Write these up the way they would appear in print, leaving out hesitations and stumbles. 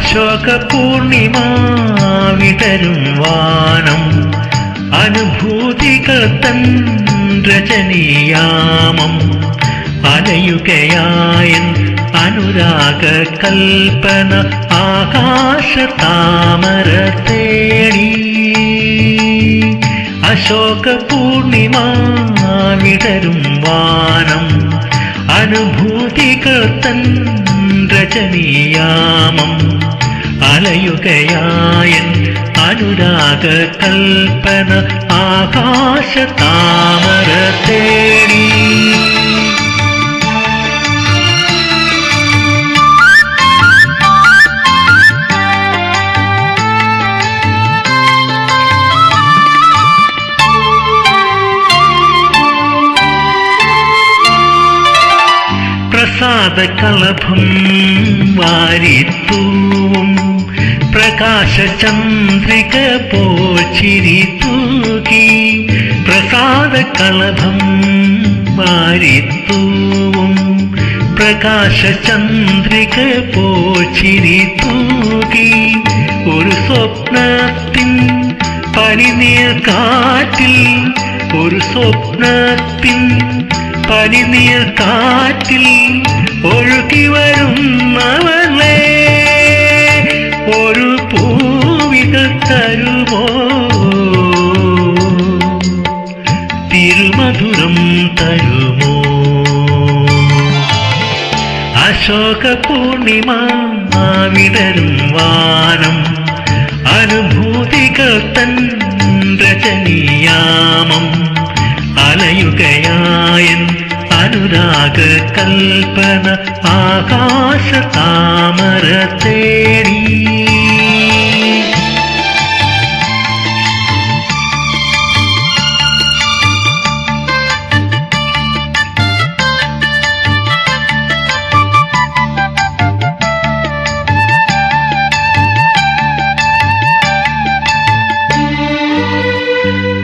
അശോക പൂർണിമ വിടരും വാനം അനുഭൂതികൾ തൻ രജനീയാമം അലയുകയായൻ അനുരാഗ കൽപ്പന ആകാശ താമര തേടി അശോക പൂർണിമ വിടരും വാനം അനുഭൂതികൾ തൻ രജനീയാമം അലയുകയായൻ അനുരാഗ കൽപ്പന ആകാശ താമര തേടി പ്രസാദ കളഭം വാരിത്തൂവും പ്രകാശ ചന്ദ്രിക പോൽ ചിരി തൂകി പ്രസാദ കളഭം വാരിത്തൂവും പ്രകാശ ചന്ദ്രിക പോൽ ചിരി തൂകി ഒരു സ്വപ്നത്തിൻ പനിനീർ കാറ്റിൽ ഒരു സ്വപ്നത്തിൻ പനിനീർ കാറ്റിൽ ഒഴുകി വരുന്നവളെ ഒരു പൂവികൾ തരുമോ തിരുമധുരം തരുമോ അശോക പൂർണിമ വിടരും വാനം അനുഭൂതികൾ തൻ രജനീയാമം അലയുകയായൻ അനുരാഗ കൽപ്പന ആകാശ താമര തേടി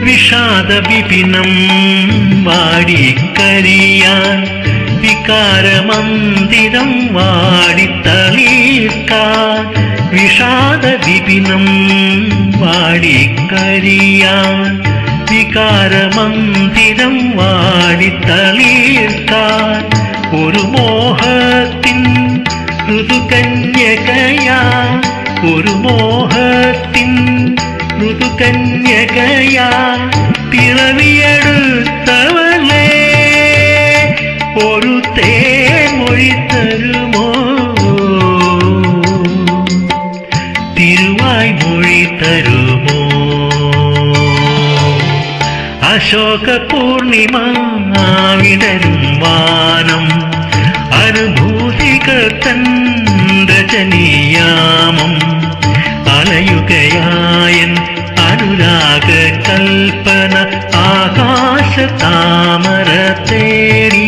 വിഷാദ വിപിനം വാടിക്കരിയാൻ വികാരമന്ദിരം വാടിത്തളീർക്കാൻ വിഷാദ വിപിനം വാടിക്കരിയാൻ വികാരമന്ദിരം വാടിത്തളീർക്കാൻ ഒരു മോഹത്തിൻ ഋതുകന്യകയാ ഒരു മോഹത്തിൻ ഋതുകന്യകയാ പിറവിയെടുത്തവളെ ഒരു തേൻമൊഴി തരുമോ തിരുവായ് മൊഴി തരുമോ അശോക പൂർണിമ വിടരും വാനം അനുഭൂതികൾ തൻ രജനീയാമം അലയുകയായൻ അനുരാഗ കൽപ്പന ആകാശ താമര തേടി